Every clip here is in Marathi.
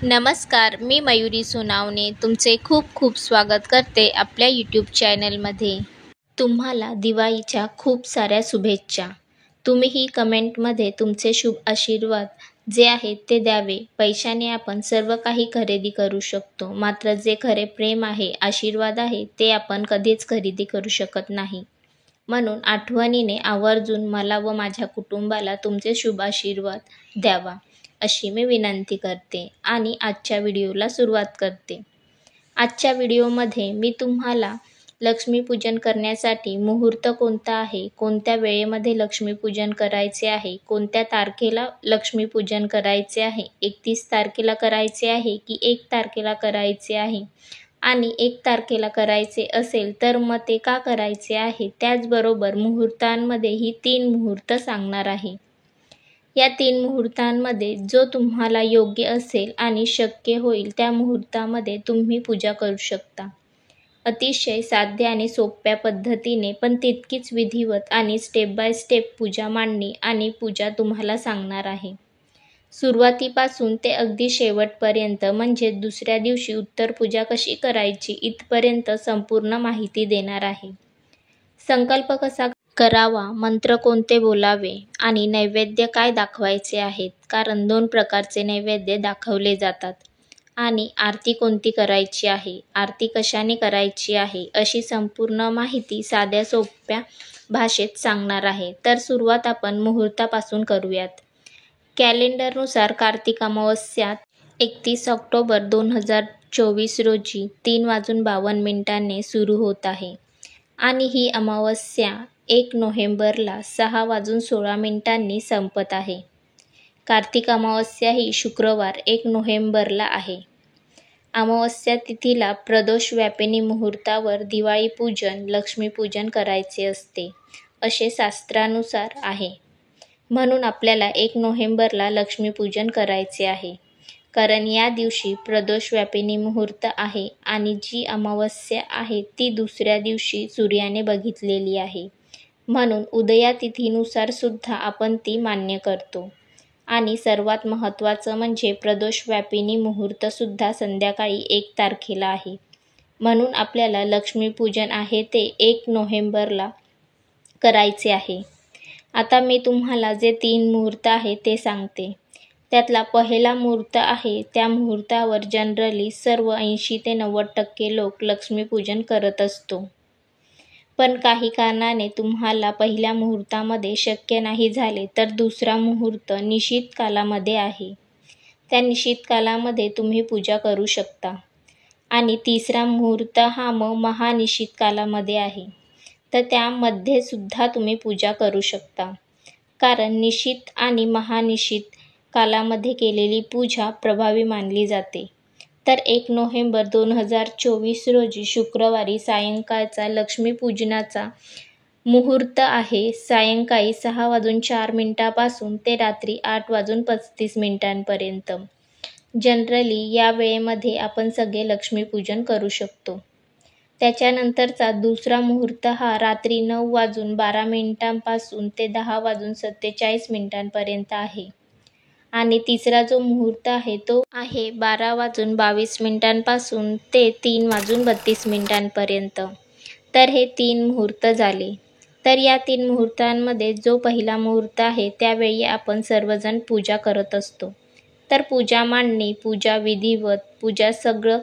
नमस्कार, मी मयुरी सोनावणे तुमचे खूप खूप स्वागत करते आपल्या यूट्यूब चॅनलमध्ये. तुम्हाला दिवाळीच्या खूप साऱ्या शुभेच्छा. तुम्हीही कमेंटमध्ये तुमचे शुभ आशीर्वाद जे आहेत ते द्यावे. पैशाने आपण सर्व काही खरेदी करू शकतो, मात्र जे खरे प्रेम आहे, आशीर्वाद आहे ते आपण कधीच खरेदी करू शकत नाही. म्हणून आठवणीने आवर्जून मला व माझ्या कुटुंबाला तुमचे शुभ आशीर्वाद द्यावा अशी मी विनंती करते आणि आजच्या व्हिडिओला सुरुवात करते. आजच्या व्हिडिओमध्ये मी तुम्हाला लक्ष्मीपूजन करण्यासाठी मुहूर्त कोणता आहे, कोणत्या वेळेमध्ये लक्ष्मीपूजन करायचे आहे, कोणत्या तारखेला लक्ष्मीपूजन करायचे आहे, 31 तारखेला करायचे आहे की 1 तारखेला करायचे आहे आणि 1 तारखेला करायचे असेल तर मग ते का करायचे आहे, त्याचबरोबर मुहूर्तांमध्ये ही 3 मुहूर्त सांगणार आहे. या 3 मुहूर्तांमध्ये जो तुम्हाला योग्य असेल आणि शक्य होईल त्या मुहूर्तामध्ये तुम्ही पूजा करू शकता. अतिशय साध्या आणि सोप्या पद्धतीने पण तितकीच विधिवत आणि स्टेप बाय स्टेप पूजा मांडणी आणि पूजा तुम्हाला सांगणार आहे. सुरुवातीपासून ते अगदी शेवटपर्यंत म्हणजे दुसऱ्या दिवशी उत्तर पूजा कशी करायची इथपर्यंत संपूर्ण माहिती देणार आहे. संकल्प कसा करावा, मंत्र कोणते बोलावे आणि नैवेद्य काय दाखवायचे आहेत, कारण 2 प्रकारचे नैवेद्य दाखवले जातात. आणि आरती कोणती करायची आहे, आरती कशाने करायची आहे, अशी संपूर्ण माहिती साध्या सोप्या भाषेत सांगणार आहे. तर सुरुवात आपण मुहूर्तापासून करूयात. कॅलेंडरनुसार कार्तिक अमावस्या 31 ऑक्टोबर 2024 रोजी 3:52 सुरू होत आहे आणि ही अमावस्या 1 नोव्हेंबरला 6:16 संपत आहे. कार्तिक अमावस्या ही शुक्रवार 1 नोव्हेंबरला आहे. अमावस्या तिथीला प्रदोष व्यापिनी मुहूर्तावर दिवाळी पूजन, लक्ष्मीपूजन करायचे असते असे शास्त्रानुसार आहे. म्हणून आपल्याला 1 नोव्हेंबरला लक्ष्मीपूजन करायचे आहे, कारण या दिवशी प्रदोष व्यापिनी मुहूर्त आहे आणि जी अमावस्या आहे ती दुसऱ्या दिवशी सूर्याने बघितलेली आहे. म्हणून उदयातिथीनुसार सुद्धा आपण ती मान्य करतो. आणि सर्वात महत्त्वाचं म्हणजे प्रदोष व्यापिनी मुहूर्तसुद्धा संध्याकाळी 1 तारखेला आहे. म्हणून आपल्याला लक्ष्मीपूजन आहे ते 1 नोव्हेंबरला करायचे आहे. आता मी तुम्हाला जे 3 मुहूर्त आहे ते सांगते. त्यातला पहिला मुहूर्त आहे त्या मुहूर्तावर जनरली सर्व 80 ते 90% लोक लक्ष्मीपूजन करत असतो. पण काही कारणाने तुम्हाला पहिल्या मुहूर्तामध्ये शक्य नाही झाले तर दुसरा मुहूर्त निश्चित कालामध्ये आहे. त्या निश्चित कालामध्ये तुम्ही पूजा करू शकता. आणि तिसरा मुहूर्त हा मग महानिश्चित कालामध्ये आहे, तर त्यामध्ये सुद्धा तुम्ही पूजा करू शकता. कारण निश्चित आणि महानिश्चित कालामध्ये केलेली पूजा प्रभावी मानली जाते. तर 1 नोव्हेंबर 2024 रोजी शुक्रवारी सायंकाळचा लक्ष्मीपूजनाचा मुहूर्त आहे सायंकाळी 6:04 पासून ते रात्री 8:35 पर्यंत. जनरली या वेळेमध्ये आपण सगळे लक्ष्मीपूजन करू शकतो. त्याच्यानंतरचा दुसरा मुहूर्त हा रात्री 9:12 पासून ते 10:47 पर्यंत आहे. आणि तिसरा जो मुहूर्त आहे तो आहे 12:22 पासून ते 3:32 पर्यंत. तर हे 3 मुहूर्त झाले. तर या 3 मुहूर्तांमध्ये जो पहिला मुहूर्त आहे त्यावेळी आपण सर्वजण पूजा करत असतो. तर पूजा मांडणी, पूजा विधिवत, पूजा सगळं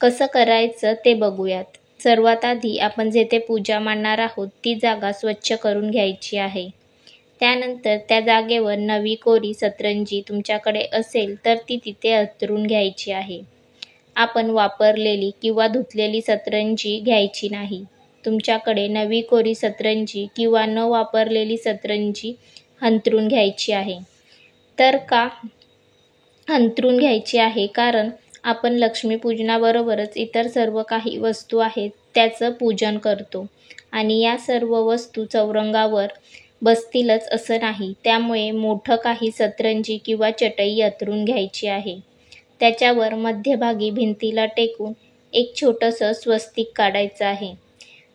कसं करायचं ते बघूयात. सर्वात आधी आपण जेथे पूजा मांडणार आहोत ती जागा स्वच्छ करून घ्यायची आहे. त्यानंतर त्या जागेवर नवी कोरी सतरंजी तुमच्याकडे असेल तर ती तिथे अंथरून घ्यायची आहे. आपण वापरलेली किंवा धुतलेली सतरंजी घ्यायची नाही. तुमच्याकडे नवी कोरी सतरंजी किंवा न वापरलेली सतरंजी अंथरून घ्यायची आहे. तर का अंथरून घ्यायची आहे, कारण आपण लक्ष्मीपूजनाबरोबरच इतर सर्व काही वस्तू आहेत त्याचं पूजन करतो आणि या सर्व वस्तू चौरंगावर बसतीलच असं नाही. त्यामुळे मोठं काही सतरंजी किंवा चटई अंथरून घ्यायची आहे. त्याच्यावर मध्यभागी भिंतीला टेकून एक छोटंसं स्वस्तिक काढायचं आहे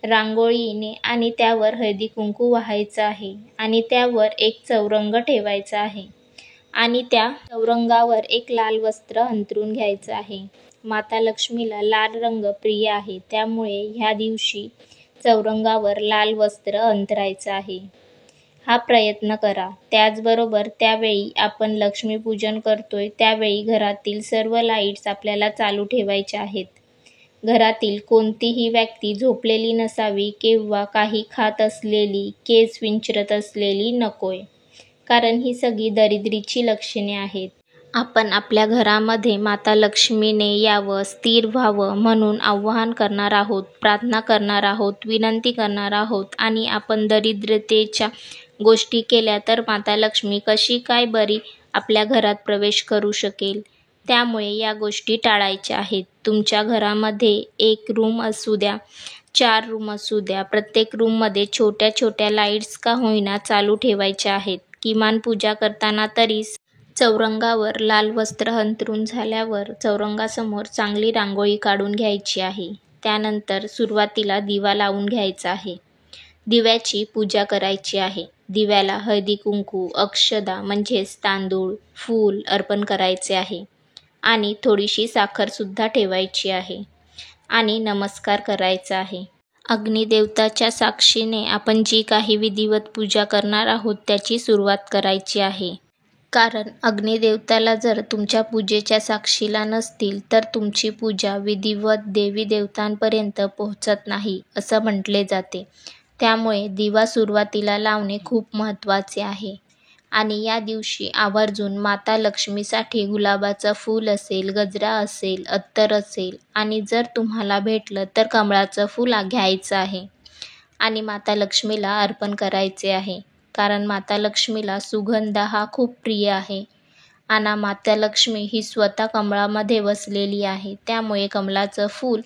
रांगोळीने आणि त्यावर हळदी कुंकू वाहायचं आहे आणि त्यावर एक चौरंग ठेवायचा आहे. आणि त्या चौरंगावर एक लाल वस्त्र अंथरून घ्यायचं आहे. माता लक्ष्मीला लाल रंग प्रिय आहे, त्यामुळे ह्या दिवशी चौरंगावर लाल वस्त्र अंथरायचं आहे. हा प्रयत्न करा. त्याचबरोबर त्यावेळी आपण लक्ष्मीपूजन करतोय त्यावेळी घरातील सर्व लाईट्स आपल्याला चालू ठेवायच्या आहेत. घरातील कोणतीही व्यक्ती झोपलेली नसावी किंवा काही खात असलेली, केस विंचरत असलेली नकोय, कारण ही सगळी दरिद्रीची लक्षणे आहेत. आपण आपल्या घरामध्ये माता लक्ष्मीने यावं, स्थिर व्हावं म्हणून आवाहन करणार आहोत, प्रार्थना करणार आहोत, विनंती करणार आहोत. आणि आपण दरिद्रतेच्या गोष्टी केल्या तर माता लक्ष्मी कशी काय बरी आपल्या घरात प्रवेश करू शकेल. त्यामुळे या गोष्टी टाळायच्या आहेत. तुमच्या घरामध्ये 1 रूम असू द्या, 4 रूम असू द्या, प्रत्येक रूममध्ये छोट्या छोट्या लाईट्स का होईना चालू ठेवायच्या आहेत. किमान पूजा करताना तरी चौरंगावर लाल वस्त्र अंथरून झाल्यावर चौरंगासमोर चांगली रांगोळी काढून घ्यायची आहे. त्यानंतर सुरुवातीला दिवा लावून घ्यायचा आहे. दिव्याची पूजा करायची आहे. दिव्याला हळदी कुंकू, अक्षदा म्हणजेच तांदूळ, फूल अर्पण करायचे आहे आणि थोडीशी साखरसुद्धा ठेवायची आहे आणि नमस्कार करायचा आहे. अग्निदेवताच्या साक्षीने आपण जी काही विधिवत पूजा करणार आहोत त्याची सुरुवात करायची आहे. कारण अग्निदेवताला जर तुमच्या पूजेच्या साक्षीला नसतील तर तुमची पूजा विधिवत देवी देवतांपर्यंत पोहोचत नाही असं म्हटले जाते. त्यामुळे दिवा सुरुवातीला लावणे खूप महत्त्वाचे आहे. आणि या दिवशी आवर्जून माता लक्ष्मीसाठी गुलाबाचं फूल असेल, गजरा असेल, अत्तर असेल आणि जर तुम्हाला भेटलं तर कमळाचं फूल घ्यायचं आहे आणि माता लक्ष्मीला अर्पण करायचे आहे. कारण माता लक्ष्मीला सुगंध हा खूप प्रिय आहे आणि माता लक्ष्मी ही स्वतः कमळामध्ये वसलेली आहे. त्यामुळे कमळाचं फूल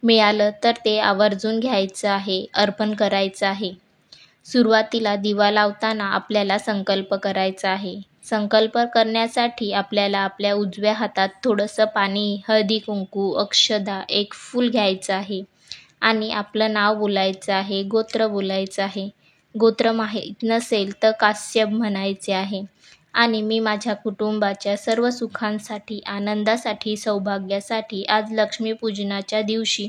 मिळालं तर ते आवर्जून घ्यायचं आहे, अर्पण करायचं आहे. सुरुवातीला दिवा लावताना आपल्याला संकल्प करायचा आहे. संकल्प करण्यासाठी आपल्याला आपल्या उजव्या हातात थोडंसं पाणी, हळदी कुंकू, अक्षदा, 1 फूल घ्यायचं आहे आणि आपलं नाव बोलायचं आहे, गोत्र बोलायचं आहे. गोत्र माहीत नसेल तर काश्यप म्हणायचे आहे. आणि मी माझ्या कुटुंबाच्या सर्व सुखांसाठी, आनंदासाठी, सौभाग्यासाठी आज लक्ष्मीपूजनाच्या दिवशी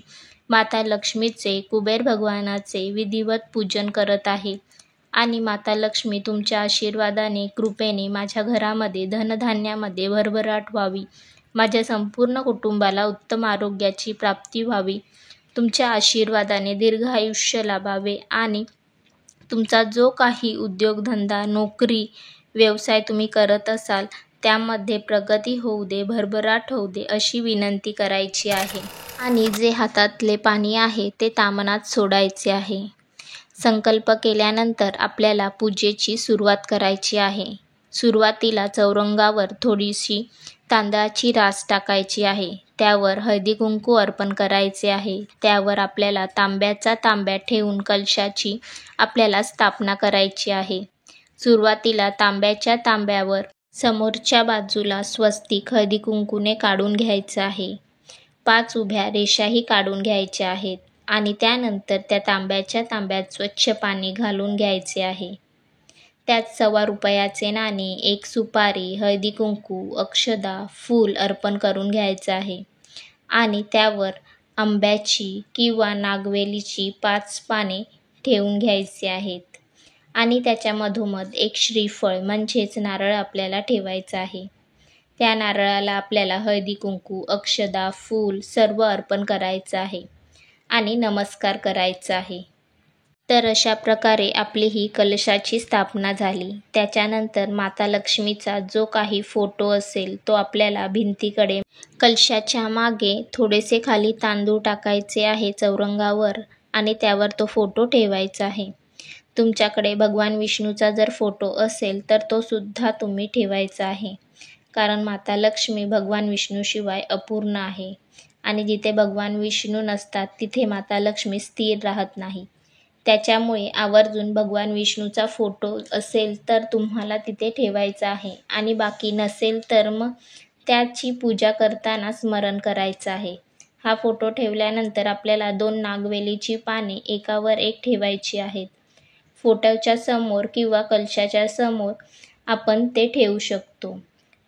माता लक्ष्मीचे, कुबेर भगवानाचे विधिवत पूजन करत आहे. आणि माता लक्ष्मी तुमच्या आशीर्वादाने, कृपेने माझ्या घरामध्ये, धनधान्यामध्ये भरभराट व्हावी. माझ्या संपूर्ण कुटुंबाला उत्तम आरोग्याची प्राप्ती व्हावी. तुमच्या आशीर्वादाने दीर्घ आयुष्य लाभावे आणि तुमचा जो काही उद्योगधंदा, नोकरी, व्यवसाय तुम्ही करत असाल त्यामध्ये प्रगती होऊ दे, भरभराट होऊ दे अशी विनंती करायची आहे. आणि जे हातातले पाणी आहे ते तामनात सोडायचे आहे. संकल्प केल्यानंतर आपल्याला पूजेची सुरुवात करायची आहे. सुरुवातीला चौरंगावर थोडीशी तांदळाची रास टाकायची आहे. त्यावर हळदी कुंकू अर्पण करायचे आहे. त्यावर आपल्याला तांब्याचा तांब्या ठेवून कलशाची आपल्याला स्थापना करायची आहे. सुरुवातीला तांब्याच्या तांब्यावर समोरच्या बाजूला स्वस्तिक हळदी कुंकूने काढून घ्यायचं आहे. 5 उभ्या रेषाही काढून घ्यायच्या आहेत आणि त्यानंतर त्या तांब्याच्या तांब्यात स्वच्छ पाणी घालून घ्यायचे आहे. त्यात ₹1.25 नाणे, 1 सुपारी, हळदी कुंकू, अक्षदा, फूल अर्पण करून घ्यायचं आहे आणि त्यावर आंब्याची किंवा नागवेलीची 5 पाने ठेवून घ्यायची आहेत आणि त्याच्या मधोमध 1 श्रीफळ म्हणजेच नारळ आपल्याला ठेवायचं आहे. त्या नारळाला आपल्याला हळदी कुंकू, अक्षदा, फूल सर्व अर्पण करायचं आहे आणि नमस्कार करायचा आहे. तर अशा प्रकारे आपली ही कलशाची स्थापना झाली. त्याच्यानंतर माता लक्ष्मीचा जो काही फोटो असेल तो आपल्याला भिंतीकडे कलशाच्या मागे थोडेसे खाली तांदूळ टाकायचे आहे चौरंगावर आणि त्यावर तो फोटो ठेवायचा आहे. तुमच्याकडे भगवान विष्णूचा जर फोटो असेल तर तो सुद्धा तुम्ही ठेवायचा आहे. कारण माता लक्ष्मी भगवान विष्णूशिवाय अपूर्ण आहे आणि जिथे भगवान विष्णू नसतात तिथे माता लक्ष्मी स्थिर राहत नाही. त्याच्यामुळे आवर्जून भगवान विष्णूचा फोटो असेल तर तुम्हाला तिथे ठेवायचा आहे आणि बाकी नसेल तर मग त्याची पूजा करताना स्मरण करायचं आहे. हा फोटो ठेवल्यानंतर आपल्याला 2 नागवेलीची पाने एकावर एक ठेवायची आहेत. फोटोच्या समोर किंवा कलशाच्या समोर आपण ते ठेवू शकतो.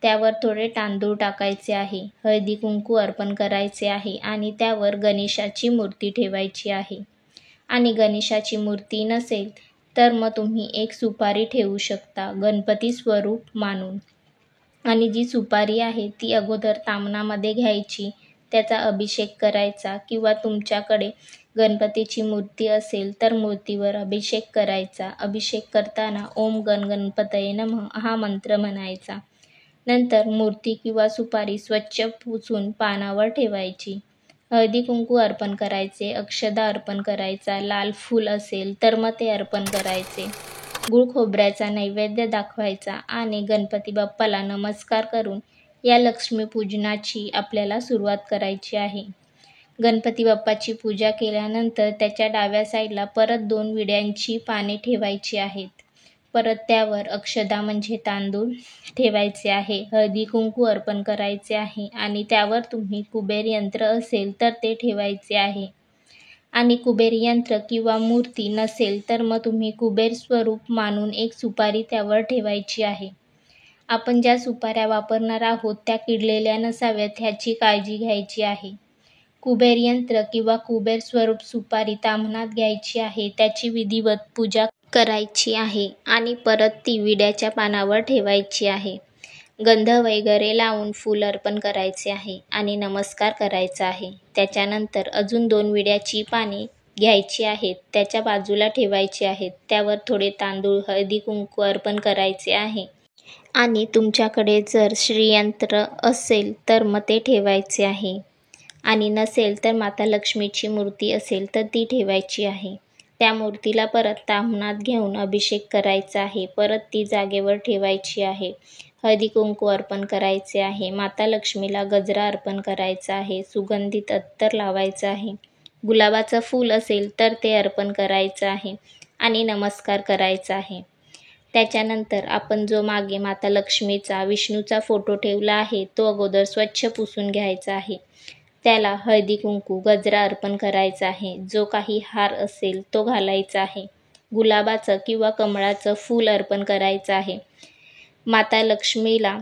त्यावर थोडे तांदूळ टाकायचे आहे, हळदी कुंकू अर्पण करायचे आहे आणि त्यावर गणेशाची मूर्ती ठेवायची आहे. आणि गणेशाची मूर्ती नसेल तर मग तुम्ही एक सुपारी ठेवू शकता गणपती स्वरूप मानून. आणि जी सुपारी आहे ती अगोदर तामणामध्ये घ्यायची, त्याचा अभिषेक करायचा किंवा तुमच्याकडे गणपतीची मूर्ती असेल तर मूर्तीवर अभिषेक करायचा. अभिषेक करताना ओम गण गणपतये नमः हा मंत्र म्हणायचा. नंतर मूर्ती किंवा सुपारी स्वच्छ पुसून पानावर ठेवायची. हळदी कुंकू अर्पण करायचे, अक्षदा अर्पण करायचा, लाल फूल असेल तर मग ते अर्पण करायचे. गूळ खोबऱ्याचा नैवेद्य दाखवायचा आणि गणपती बाप्पाला नमस्कार करून या लक्ष्मीपूजनाची आपल्याला सुरुवात करायची आहे. गणपती बाप्पाची पूजा केल्यानंतर त्याच्या डाव्या साईडला परत 2 विड्यांची पाने ठेवायची आहेत. परत त्यावर अक्षदा म्हणजे तांदूळ ठेवायचे आहे, हळदी कुंकू अर्पण करायचे आहे आणि त्यावर तुम्ही कुबेर यंत्र असेल तर ते ठेवायचे आहे. आणि कुबेर यंत्र किंवा मूर्ती नसेल तर मग तुम्ही कुबेर स्वरूप मानून एक सुपारी त्यावर ठेवायची आहे. आपण ज्या सुपाऱ्या वापरणार आहोत त्या किडलेल्या नसाव्यात ह्याची काळजी घ्यायची आहे. कुबेर यंत्र किंवा कुबेर स्वरूप सुपारी ताम्हणात घ्यायची आहे, त्याची विधिवत पूजा करायची आहे आणि परत ती विड्याच्या पानावर ठेवायची आहे. गंध वगैरे लावून फूल अर्पण करायचे आहे आणि नमस्कार करायचा आहे. त्याच्यानंतर अजून 2 विड्याची पाने घ्यायची आहेत, त्याच्या बाजूला ठेवायची आहेत. त्यावर थोडे तांदूळ, हळदी कुंकू अर्पण करायचे आहे आणि तुमच्याकडे जर श्रीयंत्र असेल तर मग ते ठेवायचे आहे आणि नसेल तर माता लक्ष्मीची मूर्ती असेल तर ती ठेवायची आहे. त्या मूर्तीला परत ताम्हणात घेऊन अभिषेक करायचा आहे, परत ती जागेवर ठेवायची आहे. हळदी कुंकू अर्पण करायचे आहे, माता लक्ष्मीला गजरा अर्पण करायचा आहे, सुगंधित अत्तर लावायचं आहे, गुलाबाचं फूल असेल तर ते अर्पण करायचं आहे आणि नमस्कार करायचा आहे. त्याच्यानंतर आपण जो मागे माता लक्ष्मीचा विष्णूचा फोटो ठेवला आहे तो अगोदर स्वच्छ पुसून घ्यायचा आहे. त्याला हळदी कुंकू गजरा अर्पण करायचा आहे, जो काही हार असेल तो घालायचा आहे, गुलाबाचं किंवा कमळाचं फूल अर्पण करायचं आहे. माता लक्ष्मीला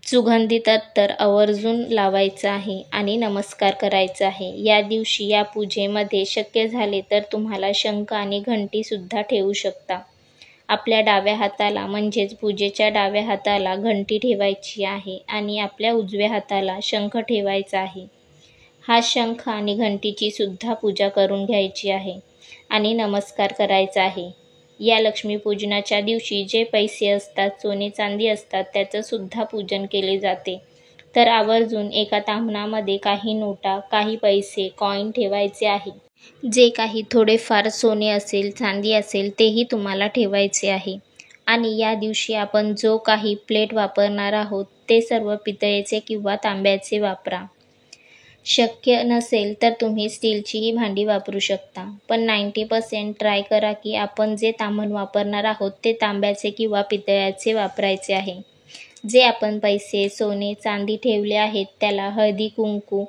सुगंधित अत्तर आवर्जून लावायचं आहे आणि नमस्कार करायचा आहे. या दिवशी या पूजेमध्ये शक्य झाले तर तुम्हाला शंख आणि घंटीसुद्धा ठेवू शकता. आपल्या डाव्या हाताला म्हणजेच पूजेच्या डाव्या हाताला घंटी ठेवायची आहे आणि आपल्या उजव्या हाताला शंख ठेवायचा आहे. हा शंख आणि घंटीची सुद्धा पूजा करून घ्यायची आहे आणि नमस्कार करायचा आहे. या लक्ष्मीपूजनाच्या दिवशी जे पैसे असतात, सोने चांदी असतात त्याचं सुद्धा पूजन केले जाते. तर आवर्जून एका ताम्हणामध्ये काही नोटा, काही पैसे, कॉईन ठेवायचे आहे. जे काही थोडेफार सोने असेल, चांदी असेल तेही तुम्हाला ठेवायचे आहे. आणि या दिवशी आपण जो काही प्लेट वापरणार आहोत ते सर्व पितळेचे किंवा तांब्याचे वापरा. शक्य नसेल तर तुम्ही स्टीलचीही भांडी वापरू शकता, पण 90% ट्राय करा की आपण जे ताम्हण वापरणार आहोत ते तांब्याचे किंवा पितळ्याचे वापरायचे आहे. जे आपण पैसे, सोने, चांदी ठेवले आहेत त्याला हळदी कुंकू,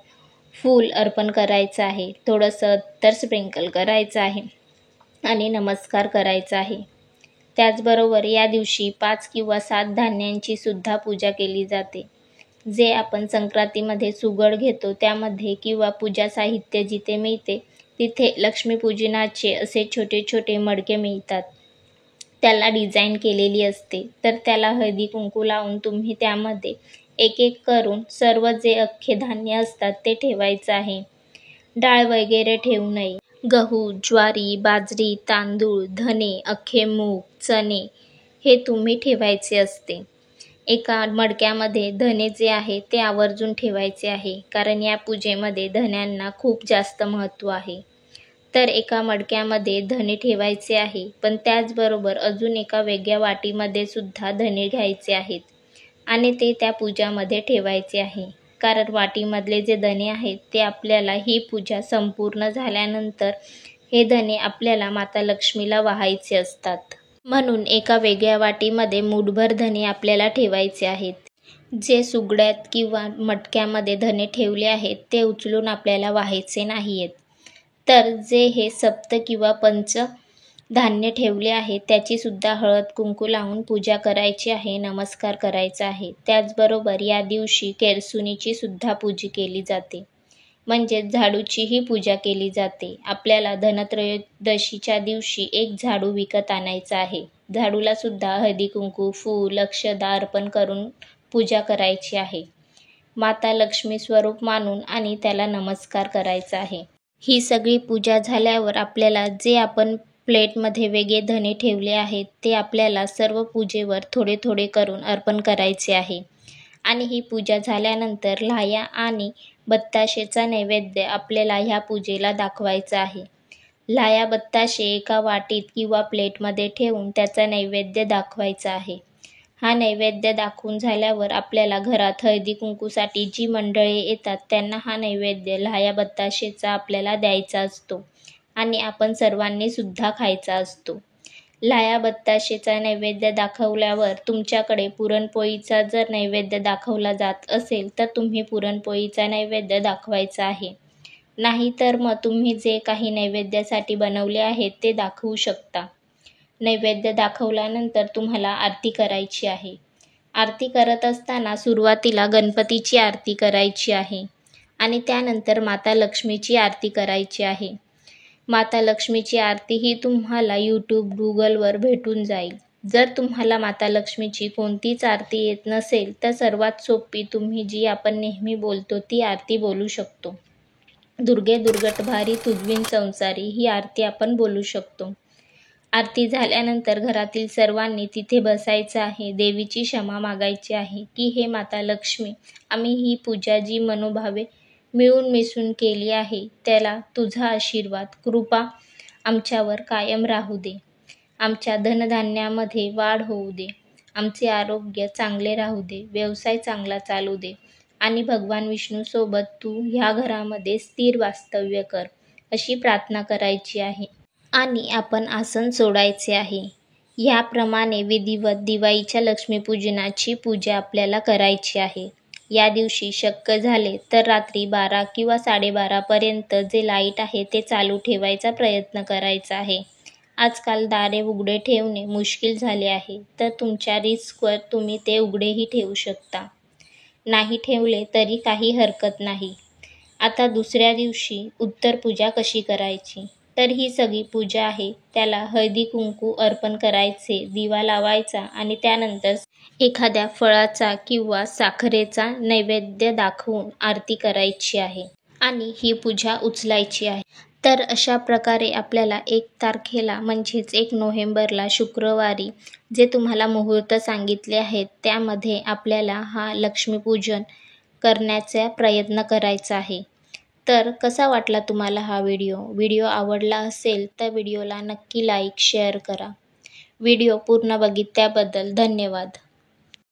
फूल अर्पण करायचं आहे, थोडंसं अत्तर स्प्रिंकल करायचं आहे आणि नमस्कार करायचा आहे. त्याचबरोबर या दिवशी 5 किंवा 7 धान्यांची सुद्धा पूजा केली जाते. जे आपण संक्रांतीमध्ये सुगड घेतो त्यामध्ये किंवा पूजा साहित्य जिथे मिळते तिथे लक्ष्मीपूजनाचे असे छोटे छोटे मडके मिळतात. त्याला डिझाईन केलेली असते, तर त्याला हळदी कुंकू लावून तुम्ही त्यामध्ये एक एक करून सर्व जे अख्खे धान्य असतात ते ठेवायचं आहे. डाळ वगैरे ठेवू नये. गहू, ज्वारी, बाजरी, तांदूळ, धने, अख्खे मूग, चणे हे तुम्ही ठेवायचे असते. एका मडक्यामध्ये धने जे आहे ते आवर्जून ठेवायचे आहे, कारण या पूजेमध्ये धन्यांना खूप जास्त महत्त्व आहे. तर एका मडक्यामध्ये धने ठेवायचे आहे, पण त्याचबरोबर अजून एका वेगळ्या वाटीमध्ये सुद्धा धने घ्यायचे आहेत आणि ते त्या पूजामध्ये ठेवायचे आहे. कारण वाटीमधले जे धने आहेत ते आपल्याला ही पूजा संपूर्ण झाल्यानंतर हे धने आपल्याला माता लक्ष्मीला वाहायचे असतात. म्हणून एका वेगळ्या वाटीमध्ये मूठभर धने आपल्याला ठेवायचे आहेत. जे सुगड्यात किंवा मटक्यामध्ये धने ठेवले आहेत ते उचलून आपल्याला वाहायचे नाही आहेत. तर जे हे सप्त किंवा पंच धान्य ठेवले आहे त्याचीसुद्धा हळद कुंकू लावून पूजा करायची आहे, नमस्कार करायचा आहे. त्याचबरोबर या दिवशी केरसुणीची सुद्धा पूजा केली जाते, म्हणजेच झाडूचीही पूजा केली जाते. आपल्याला धनत्रयोदशीच्या दिवशी एक झाडू विकत आणायचा आहे. झाडूला सुद्धा हळदी कुंकू, फूल, अक्षदा अर्पण करून पूजा करायची आहे. माता लक्ष्मी स्वरूप मानून आणि त्याला नमस्कार करायचा आहे. ही सगळी पूजा झाल्यावर आपल्याला जे आपण प्लेटमध्ये वेगळे धने ठेवले आहेत ते आपल्याला सर्व पूजेवर थोडे थोडे करून अर्पण करायचे आहे. आणि ही पूजा झाल्यानंतर लाह्या आणि बत्ताशेचा नैवेद्य आपल्याला ह्या पूजेला दाखवायचा आहे. लाह्या बत्ताशे एका वाटीत किंवा प्लेटमध्ये ठेवून त्याचा नैवेद्य दाखवायचा आहे. हा नैवेद्य दाखवून झाल्यावर आपल्याला घरात हळदी कुंकूसाठी जी मंडळी येतात त्यांना हा नैवेद्य लाह्या बत्ताशेचा आपल्याला द्यायचा असतो आणि आपण सर्वांनी सुद्धा खायचा असतो. लाह्या बत्ताशेचा नैवेद्य दाखवल्यावर तुमच्याकडे पुरणपोळीचा जर नैवेद्य दाखवला जात असेल तर तुम्ही पुरणपोळीचा नैवेद्य दाखवायचा आहे. नाही तर मग तुम्ही जे काही नैवेद्यासाठी बनवले आहे ते दाखवू शकता. नैवेद्य दाखवल्यानंतर तुम्हाला आरती करायची आहे. आरती करत असताना सुरुवातीला गणपतीची आरती करायची आहे आणि त्यानंतर माता लक्ष्मीची आरती करायची आहे. माता लक्ष्मीची आरती ही तुम्हाला यूट्यूब, गुगलवर भेटून जाईल. जर तुम्हाला माता लक्ष्मीची कोणतीच आरती येत नसेल तर सर्वात सोपी तुम्ही जी आपण नेहमी बोलतो ती आरती बोलू शकतो. दुर्गे दुर्गट भारी तुझविन संसारी ही आरती आपण बोलू शकतो. आरती झाल्यानंतर घरातील सर्वांनी तिथे बसायचं आहे. देवीची क्षमा मागायची आहे की हे माता लक्ष्मी, आम्ही ही पूजा जी मनोभावे मिळून मिसळून केली आहे त्याला तुझा आशीर्वाद, कृपा आमच्यावर कायम राहू दे. आमच्या धनधान्यामध्ये वाढ होऊ दे. आमचे आरोग्य चांगले राहू दे. व्यवसाय चांगला चालू दे. आणि भगवान विष्णूसोबत तू ह्या घरामध्ये स्थिर वास्तव्य कर, अशी प्रार्थना करायची आहे. आणि आपण आसन सोडायचे आहे. ह्याप्रमाणे विधिवत दिवाळीच्या लक्ष्मीपूजनाची पूजा आपल्याला करायची आहे. या दिवशी शक्य झाले तर रात्री 12 किंवा 12:30 पर्यंत जे लाईट आहे ते चालू ठेवायचा प्रयत्न करायचा आहे. आजकाल दारे उघडे ठेवणे मुश्किल झाले आहे, तर तुमच्या रिस्कवर तुम्ही ते उघडेही ठेवू शकता. नाही ठेवले तरी काही हरकत नाही. आता दुसऱ्या दिवशी उत्तर पूजा कशी करायची, तर ही सगळी पूजा आहे त्याला हळदी कुंकू अर्पण करायचे, दिवा लावायचा आणि त्यानंतर एखाद्या फळाचा किंवा साखरेचा नैवेद्य दाखवून आरती करायची आहे आणि ही पूजा उचलायची आहे. तर अशा प्रकारे आपल्याला 1 तारखेला म्हणजेच 1 नोव्हेंबरला शुक्रवारी जे तुम्हाला मुहूर्त सांगितले आहेत त्यामध्ये आपल्याला हा लक्ष्मीपूजन करण्याचा प्रयत्न करायचा आहे. तर कसा वाटला तुम्हाला हा व्हिडिओ आवडला असेल तर व्हिडिओला नक्की लाईक शेअर करा. व्हिडिओ पूर्ण बघितल्याबद्दल धन्यवाद.